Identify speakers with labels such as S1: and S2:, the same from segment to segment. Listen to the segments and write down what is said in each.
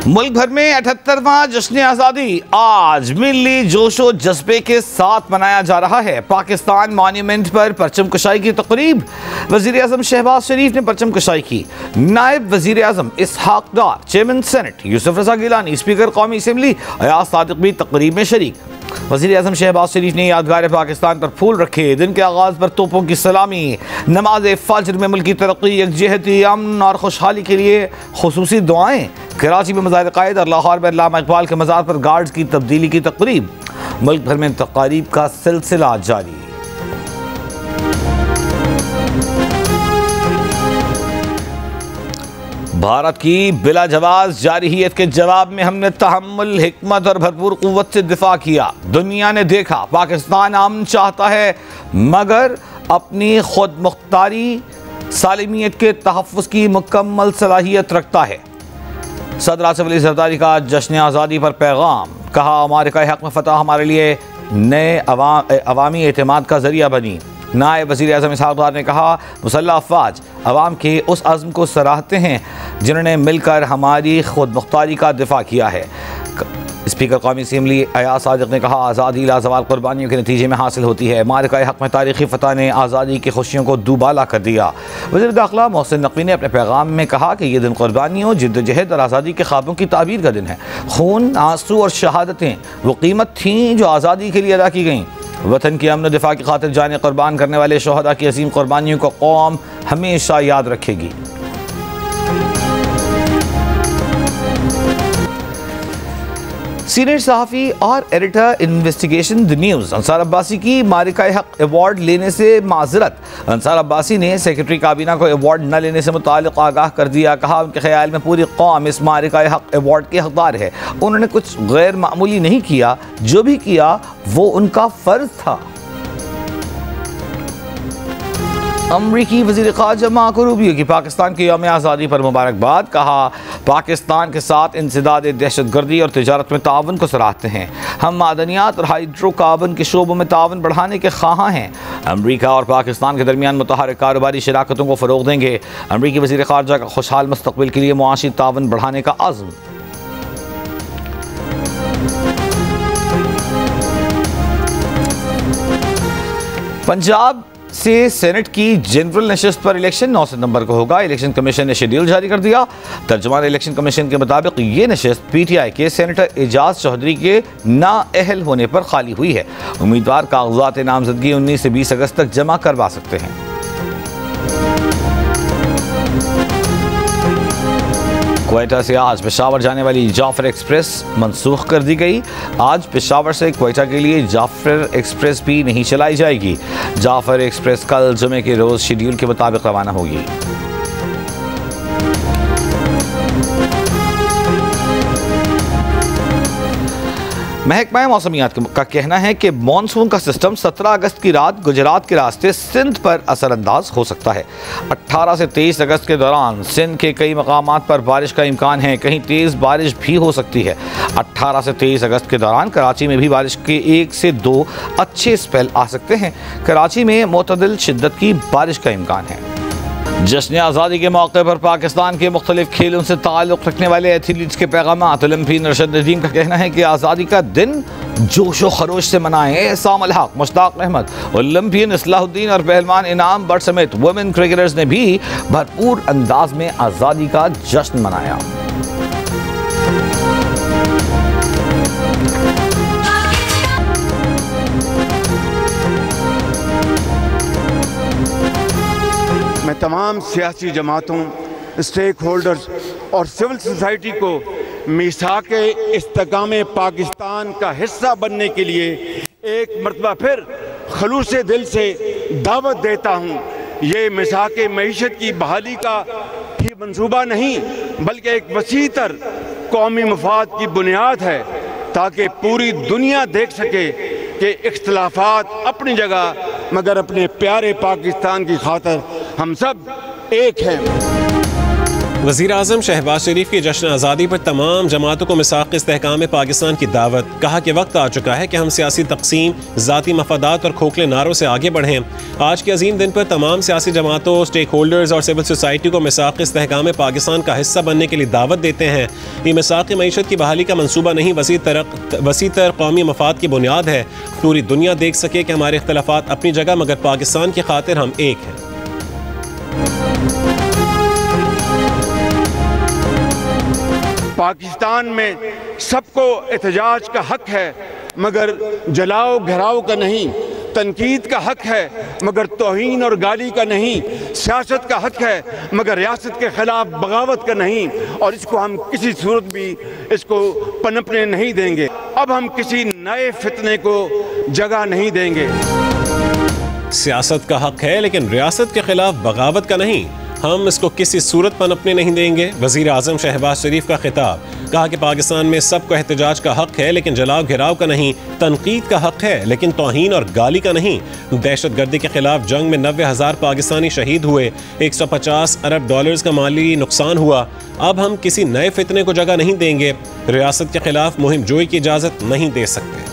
S1: मुल्क भर में 78वां जश्न आज़ादी आज मिली जोशो जज्बे के साथ मनाया जा रहा है। पाकिस्तान मॉन्यूमेंट पर परचम कुशाई की तकरीब, वज़ीर आज़म शहबाज शरीफ ने परचम कुशाई की। नायब वज़ीर आज़म इसहाक डार, चेयरमैन सेनेट यूसुफ रज़ा गिलानी, स्पीकर कौमी असम्बली अयाज सादिक भी तकरीब में शरीक। वज़ीर आज़म शहबाज शरीफ ने यादगार पाकिस्तान पर फूल रखे। दिन के आगाज़ पर तोपों की सलामी, नमाज फज्र में मुल्क की तरक्की, यकजहती, अमन और खुशहाली के लिए खुसूसी दुआएं। कराची में मज़ार क़ायद और लाहौर में अल्लामा इकबाल के मज़ार पर गार्ड्स की तब्दीली की तकरीब। मुल्क भर में तक़ारीब का सिलसिला जारी। भारत की बिला जवाब जारहियत के जवाब में हमने तहम्मुल, हिकमत और भरपूर क़ुव्वत से दिफा किया। दुनिया ने देखा पाकिस्तान अमन चाहता है मगर अपनी खुद मुख्तारी सालिमियत के तहफ़्फ़ुज़ की मुकम्मल सलाहियत रखता है। सदर आसिफ अली ज़रदारी का जश्न आज़ादी पर पैगाम, कहा हमारे का हक़ में फ़तह हमारे लिए नए अवामी एतमाद का ज़रिया बनी। नायब वज़ीर आज़म इसहाक डार ने कहा मुसल्लह अफ़वाज अवाम के उस अज़्म को सराहते हैं जिन्होंने मिलकर हमारी खुद मुख्तारी का दिफा किया है। स्पीकर कौमी असम्बली अयाज सादिक ने कहा आज़ादी लाज़वाल कुर्बानियों के नतीजे में हासिल होती है। मारिका हक़ में तारीख़ी फ़तह ने आज़ादी की खुशियों को दुबाला कर दिया। वज़ीर दाखिला मोहसिन नक़वी ने अपने पैगाम में कहा कि यह दिन कुर्बानियों, जिद्दोजहद और आज़ादी के ख्वाबों की ताबीर का दिन है। खून, आंसू और शहादतें वो कीमत थीं जो आज़ादी के लिए अदा की गईं। वतन की अमन दिफा की खातिर जाने कुर्बान करने वाले शोहदा की अजीम कुर्बानियों को कौम हमेशा याद रखेगी। सीनियर सहाफ़ी और editor investigation the news Ansar Abbasi की मारिका हक़ अवार्ड लेने से माजरत। अंसार अब्बासी ने सेक्रेटरी काबीना को अवार्ड न लेने से मुताल्लिक़ आगाह कर दिया। कहा उनके ख्याल में पूरी कौम इस मारिका हक़ अवार्ड के हक़दार है। उन्होंने कुछ गैर मामूली नहीं किया, जो भी किया वो उनका फ़र्ज था। अमरीकी वज़ीर ख़ारजा मार्को रूबियो की पाकिस्तान के यौम आज़ादी पर मुबारकबाद। कहा पाकिस्तान के साथ इंसदाद दहशतगर्दी और तिजारत में ताउन को सराहते हैं। हम मादनियात और हाइड्रोकार्बन के शोबों में ताउन बढ़ाने के ख़्वाह हैं। अमरीका और पाकिस्तान के दरमियान मुतहर्रिक कारोबारी शराकतों को फ़रोग़ देंगे। अमरीकी वज़ीर ख़ारजा का खुशहाल मुस्तक़बिल के लिए मुआशी ताउन बढ़ाने का अज़्म। पंजाब से सेनेट की जनरल नशिस्त पर इलेक्शन 9 सितंबर को होगा। इलेक्शन कमीशन ने शेड्यूल जारी कर दिया। तर्जुमान इलेक्शन कमीशन के मुताबिक ये नशिस्त पीटीआई के सेनेटर एजाज चौधरी के नाअहल होने पर खाली हुई है। उम्मीदवार कागजात नामजदगी 19 से 20 अगस्त तक जमा करवा सकते हैं। क्वेटा से आज पेशावर जाने वाली जाफर एक्सप्रेस मनसूख कर दी गई। आज पेशावर से क्वेटा के लिए जाफर एक्सप्रेस भी नहीं चलाई जाएगी। जाफर एक्सप्रेस कल जुमे के रोज़ शेड्यूल के मुताबिक रवाना होगी। महकमा मौसमियात का कहना है कि मानसून का सिस्टम 17 अगस्त की रात गुजरात के रास्ते सिंध पर असरअंदाज हो सकता है। 18 से 23 अगस्त के दौरान सिंध के कई मकामात पर बारिश का इम्कान है, कहीं तेज़ बारिश भी हो सकती है। 18 से 23 अगस्त के दौरान कराची में भी बारिश के 1 से 2 अच्छे स्पेल आ सकते हैं। कराची में मोतदिल शिद्दत की बारिश का इम्कान है। जश्न आज़ादी के मौके पर पाकिस्तान के मुख्तलिफ खेलों से ताल्लुक़ रखने वाले एथलीट्स के पैगामात। ओलंपियन अरशद नदीम का कहना है कि आज़ादी का दिन जोश व खरोश से मनाएं। एहसान अल हक, मुश्ताक अहमद, ओलंपियन इस्लाहुद्दीन और पहलवान इनाम बट समेत वुमेन क्रिकेटर्स ने भी भरपूर अंदाज में आज़ादी का जश्न मनाया।
S2: मैं तमाम सियासी जमातों, स्टेक होल्डर्स और सिविल सोसाइटी को मीसाके इस्तेकाम पाकिस्तान का हिस्सा बनने के लिए एक मरतबा फिर खलूस दिल से दावत देता हूँ। ये मीसाके मईशत की बहाली का ही मंसूबा नहीं बल्कि एक वसीतर कौमी मफाद की बुनियाद है, ताकि पूरी दुनिया देख सके कि इख्तिलाफात अपनी जगह मगर अपने प्यारे पाकिस्तान की खातिर हम सब एक हैं।
S3: वज़ीर आज़म शहबाज शरीफ की जश्न आज़ादी पर तमाम जमातों को मिसाक़ इस्तेहकाम पाकिस्तान की दावत। कहा कि वक्त आ चुका है कि हम सियासी तक़सीम, ज़ाती मफादात और खोखले नारों से आगे बढ़ें। आज के अजीम दिन पर तमाम सियासी जमातों, स्टेक होल्डर्स और सिविल सोसाइटी को मिसाक़ इस्तेहकाम पाकिस्तान का हिस्सा बनने के लिए दावत देते हैं। ये मिसाक़ मईशत की बहाली का मनसूबा नहीं, वसीतर कौमी मफाद की बुनियाद है। पूरी दुनिया देख सके कि हमारे इख्तलाफात अपनी जगह, मगर पाकिस्तान की खातिर हम एक हैं।
S2: पाकिस्तान में सबको एहतजाज का हक है, मगर जलाओ घराव का नहीं। तनकीद का हक है, मगर तौहीन और गाली का नहीं। सियासत का हक है, मगर रियासत के खिलाफ बगावत का नहीं। और इसको हम किसी सूरत भी इसको पनपने नहीं देंगे। अब हम किसी नए फितने को जगह नहीं देंगे।
S3: सियासत का हक है, लेकिन रियासत के खिलाफ बगावत का नहीं। हम इसको किसी सूरत पनपने नहीं देंगे। वज़ीर आज़म शहबाज शरीफ का खिताब। कहा कि पाकिस्तान में सबको एहतजाज का हक है, लेकिन जलाव घिराव का नहीं। तनकीद का हक है, लेकिन तौहीन और गाली का नहीं। दहशत गर्दी के खिलाफ जंग में 90,000 पाकिस्तानी शहीद हुए, 150 अरब डॉलर्स का माली नुकसान हुआ। अब हम किसी नए फितने को जगह नहीं देंगे। रियासत के खिलाफ मुहिम जोई की इजाज़त नहीं दे सकते।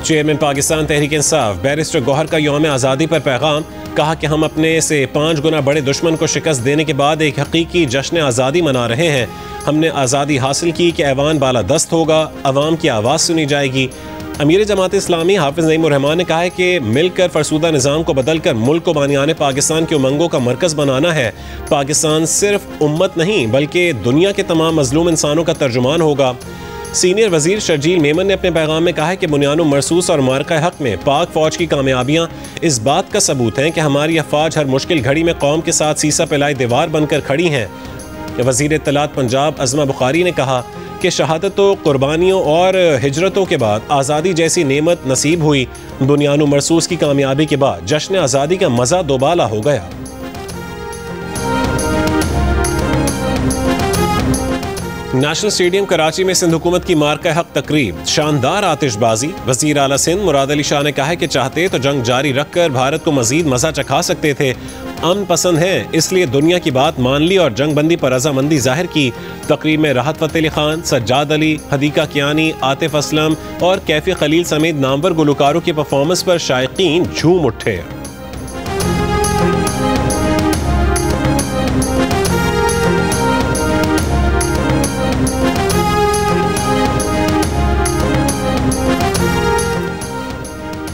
S3: चेयरमैन पाकिस्तान तहरीक इंसाफ बैरिस्टर गौहर का यौम आज़ादी पर पैगाम। कहा कि हम अपने से 5 गुना बड़े दुश्मन को शिकस्त देने के बाद एक हकीकी जश्न आज़ादी मना रहे हैं। हमने आज़ादी हासिल की कि ऐवान बालादस्त होगा, अवाम की आवाज़ सुनी जाएगी। अमीर जमात इस्लामी हाफिज़ नईमुर रहमान ने कहा है कि मिलकर फरसूदा निज़ाम को बदल कर मुल्क को बानियाने पाकिस्तान के उमंगों का मरकज़ बनाना है। पाकिस्तान सिर्फ उम्मत नहीं, बल्कि दुनिया के तमाम मजलूम इंसानों का तर्जुमान होगा। सीनियर वजीर शर्जील मेमन ने अपने पैगाम में कहा है कि बुनियानो मरसूस और मार्का हक में पाक फौज की कामयाबियां इस बात का सबूत हैं कि हमारी अफवाज हर मुश्किल घड़ी में कौम के साथ सीसा पिलाई दीवार बनकर खड़ी हैं। वजीर इत्तलात पंजाब अज़मा बुखारी ने कहा कि शहादतों, कुर्बानियों और हिजरतों के बाद आज़ादी जैसी नेमत नसीब हुई। बुनियानो मरसूस की कामयाबी के बाद जश्न आज़ादी का मज़ा दोबाला हो गया। नेशनल स्टेडियम कराची में सिंध हुकूमत की मार्का हक तकरीब, शानदार आतिशबाजी। वजीर आला सिंध मुराद अली शाह ने कहा है कि चाहते तो जंग जारी रखकर भारत को मजीद मजा चखा सकते थे। अमन पसंद हैं, इसलिए दुनिया की बात मान ली और जंग बंदी पर रजामंदी जाहिर की। तकरीब में राहत फ़तेह अली खान, सज्जाद अली, हदीका कियानी, आतिफ असलम और कैफी खलील समेत नामवर गुलकारों की परफॉर्मेंस पर शायकीन झूम उठे।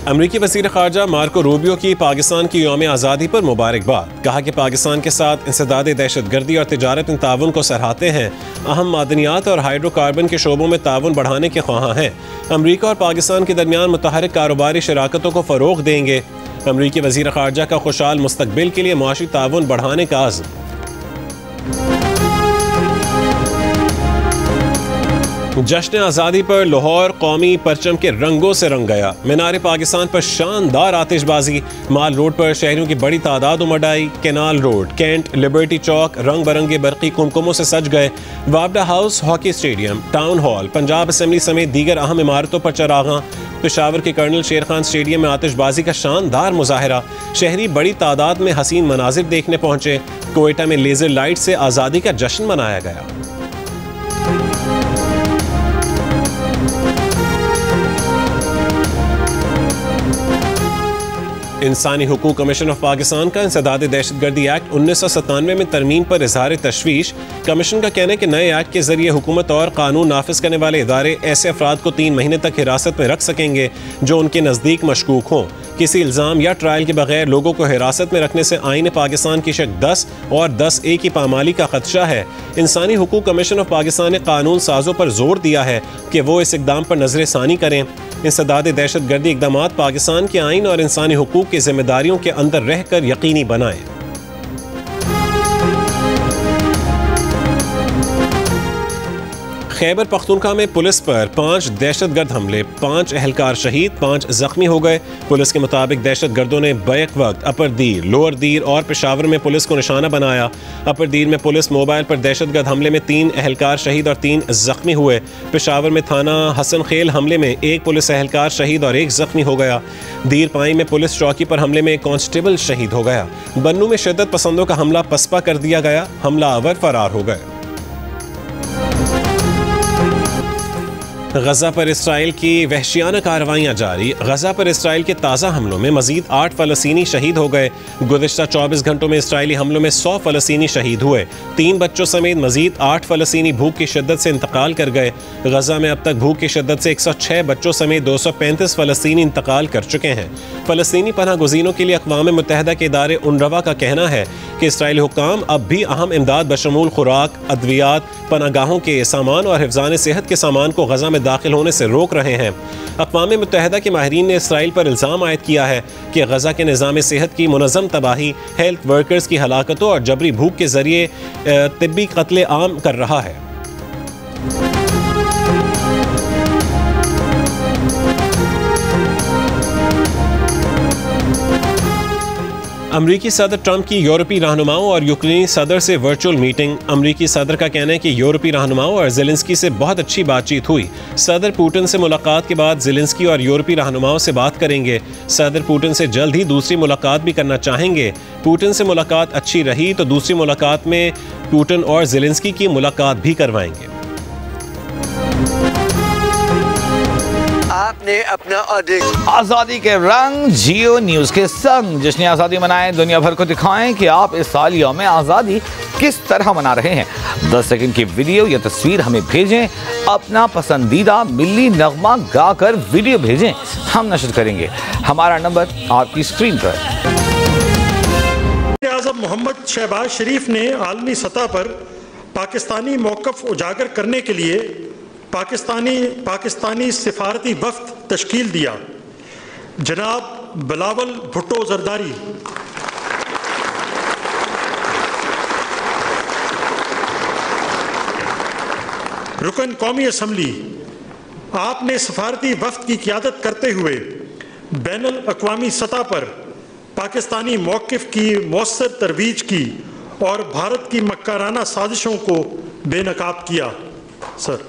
S3: अमरीकी वज़ीर ख़ारजा मार्को रूबियो की पाकिस्तान की यौम आज़ादी पर मुबारकबाद। कहा कि पाकिस्तान के साथ इंसदाद दहशत गर्दी और तिजारत में ताउन को सराहते हैं। अहम मादनियात और हाइड्रोकार्बन के शोबों में ताउन बढ़ाने के ख्वाहां हैं। अमरीका और पाकिस्तान के दरमियान मुतहरिक कारोबारी शराकतों को फ़रोग़ देंगे। अमरीकी वज़ीर ख़ारजा का खुशहाल मुस्तक़बिल के लिए मुआशी ताउन बढ़ाने का आज़म। जश्न आज़ादी पर लाहौर कौमी परचम के रंगों से रंग गया। मीनार पाकिस्तान पर शानदार आतिशबाजी। माल रोड पर शहरियों की बड़ी तादाद उमड़ आई। Canal road, cantt, liberty Chowk रंग बरंगे बरकी कुमकुमों से सज गए। वाबडा house, hockey stadium, town hall, Punjab assembly समेत दीगर अहम इमारतों पर चरागां। पेशावर के कर्नल शेर खान स्टेडियम में आतिशबाजी का शानदार मुजाहरा। शहरी बड़ी तादाद में हसीन मनाजिर देखने पहुंचे। कोयटा में लेजर लाइट से आज़ादी का जश्न मनाया गया। इंसानी हुकूक कमीशन ऑफ पाकिस्तान का इंसदाद दहशतगर्दी एक्ट 1997 में तरमीम पर इजहार तशवीश। कमीशन का कहना है कि नए एक्ट के जरिए हुकूमत और कानून नाफिज करने वाले इदारे ऐसे अफराद को 3 महीने तक हिरासत में रख सकेंगे जो उनके नज़दीक मशकूक हों। किसी इल्ज़ाम या ट्रायल के बगैर लोगों को हिरासत में रखने से आईन पाकिस्तान की शक 10 और 10A की पामाली का खदशा है। इंसानी हुकूक कमीशन ऑफ पाकिस्तान ने कानून साजों पर जोर दिया है कि वो इस इकदाम पर नजर सानी करें। इंसदाद दहशत गर्दी इकदाम पाकिस्तान के आइन और इंसानी हुकूक की जिम्मेदारियों के अंदर रहकर यकीनी बनाएं। खैबर पख्तूनख्वा में पुलिस पर 5 दहशतगर्द हमले, 5 एहलकार शहीद, 5 जख्मी हो गए। पुलिस के मुताबिक दहशतगर्दों ने बैक वक्त अपर दीर, लोअर दीर और पेशावर में पुलिस को निशाना बनाया। अपर दीर में पुलिस मोबाइल पर दहशतगर्द हमले में 3 एहलकार शहीद और 3 जख्मी हुए। पेशावर में थाना हसन खेल हमले में 1 पुलिस एहलकार शहीद और 1 जख्मी हो गया। दीर पाई में पुलिस चौकी पर हमले में 1 कांस्टेबल शहीद हो गया। बन्नू में शिद्दत पसंदों का हमला पसपा कर दिया गया, हमलावर फरार हो गए। गजा पर इसराइल की वहशियाना कार्रवाइयाँ जारी। गजा पर इसराइल के ताज़ा हमलों में मजीद 8 फ़लस्तीनी शहीद हो गए। गुज़िश्ता 24 घंटों में इसराइली हमलों में 100 फ़लस्तीनी शहीद हुए। 3 बच्चों समेत मजीद 8 फ़लस्तीनी भूख की शिद्दत से इंतकाल कर गए। गजा में अब तक भूख की शिद्दत से 106 बच्चों समेत 235 फ़लस्तीनी इंतकाल कर चुके हैं। फ़लस्तीनी पनाह गुज़ीनों के लिए अक़वाम मुत्तहिदा के इदारे उनरवा का कहना है कि इसराइली हुक्काम अब भी अहम इमदाद बशमूल खुराक, अद्वियात, पनागाहों के सामान और हिफ़्ज़ान सेहत के सामान को गजा में दाखिल होने से रोक रहे हैं। अक़वाम मुत्तहिदा के माहिरीन ने इसराइल पर इल्ज़ाम आयद किया है कि गजा के निज़ाम सेहत की मुनज़्ज़म तबाही, हेल्थ वर्कर्स की हलाकतों और जबरी भूख के ज़रिए तिब्बी कत्ले आम कर रहा है। अमरीकी सदर ट्रंप की यूरोपीय रहनुमाओं और यूक्रेनी सदर से वर्चुअल मीटिंग। अमरीकी सदर का कहना है कि यूरोपीय रहनुमाओं और ज़ेलेंस्की से बहुत अच्छी बातचीत हुई। सदर पुतिन से मुलाकात के बाद ज़ेलेंस्की और यूरोपीय रहनुमाओं से बात करेंगे। सदर पुतिन से जल्द ही दूसरी मुलाकात भी करना चाहेंगे। पुतिन से मुलाकात अच्छी रही तो दूसरी मुलाकात में पुतिन और ज़ेलेंस्की की मुलाकात भी करवाएंगे।
S4: आपने अपना अधिक
S1: आजादी के रंग जियो न्यूज के संग जश्न आजादी मनाएं, दुनिया भर को दिखाएं कि आप इस साल यौम आजादी किस तरह मना रहे हैं। 10 सेकंड की वीडियो या तस्वीर हमें भेजें। अपना पसंदीदा मिल्ली नगमा गाकर वीडियो भेजें, हम नशर करेंगे। हमारा नंबर आपकी स्क्रीन पर।
S5: आज़म मोहम्मद शहबाज शरीफ ने आलमी सतह पर पाकिस्तानी मौक़िफ़ उजागर करने के लिए पाकिस्तानी सिफारती वफ़द तश्कील दिया। जनाब बिलावल भुट्टो जरदारी, रुकन कौमी असम्बली, आपने सिफारती वफ़द की क़ियादत करते हुए बैनुल अक़वामी सतह पर पाकिस्तानी मौक़िफ़ की मौसर तरवीज की और भारत की मक्काराना साजिशों को बेनकाब किया। सर,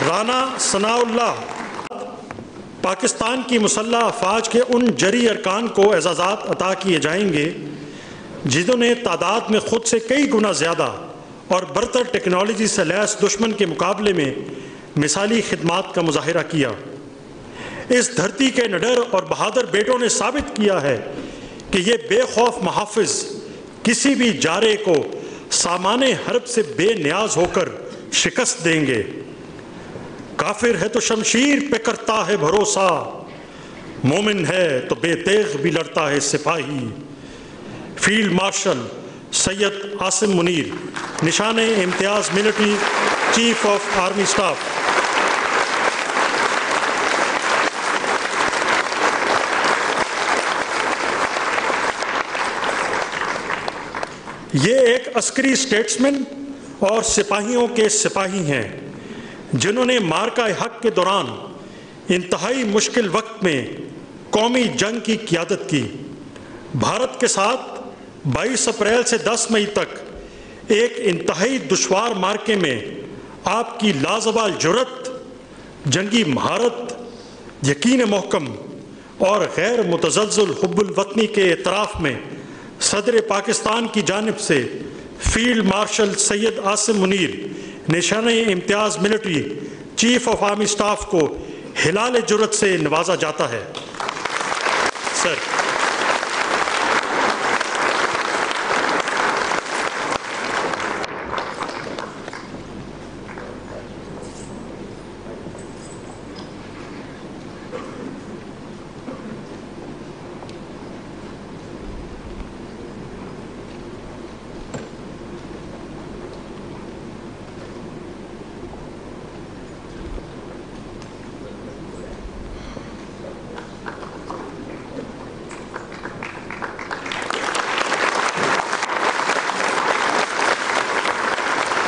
S5: राना सनाउल्लाह, पाकिस्तान की मुसल्लह अफ़वाज के उन जरी अरकान को एजाज़ात अता किए जाएंगे जिन्होंने तादाद में ख़ुद से कई गुना ज़्यादा और बरतर टेक्नोलॉजी से लैस दुश्मन के मुकाबले में मिसाली खिदमात का मुजाहिरा किया। इस धरती के निडर और बहादुर बेटों ने साबित किया है कि ये बेखौफ मुहाफ़िज़ किसी भी जारे को सामाने हर्ब से बेनियाज होकर शिकस्त देंगे। काफिर है तो शमशीर पे करता है भरोसा, मोमिन है तो बेतेग भी लड़ता है सिपाही। फील्ड मार्शल सैयद आसिम मुनीर, निशाने Imtiaz military chief of army staff. ये एक अस्करी स्टेट्समैन और सिपाहियों के सिपाही हैं जिन्होंने मार्का हक के दौरान इंतहाई मुश्किल वक्त में कौमी जंग की क़ियादत की। भारत के साथ 22 अप्रैल से 10 मई तक एक इंतहाई दुश्वार मार्के में आपकी लाजवाल जुर्रत, जंगी महारत, यकीन महकम और गैर मुतज़ल्ज़िल हुब्बुल वतनी के एतराफ़ में सदर पाकिस्तान की जानिब से फील्ड मार्शल सैयद आसिम मुनीर, निशाने Imtiaz military chief of army staff को हिलाल जुर्रत से नवाजा जाता है। सर,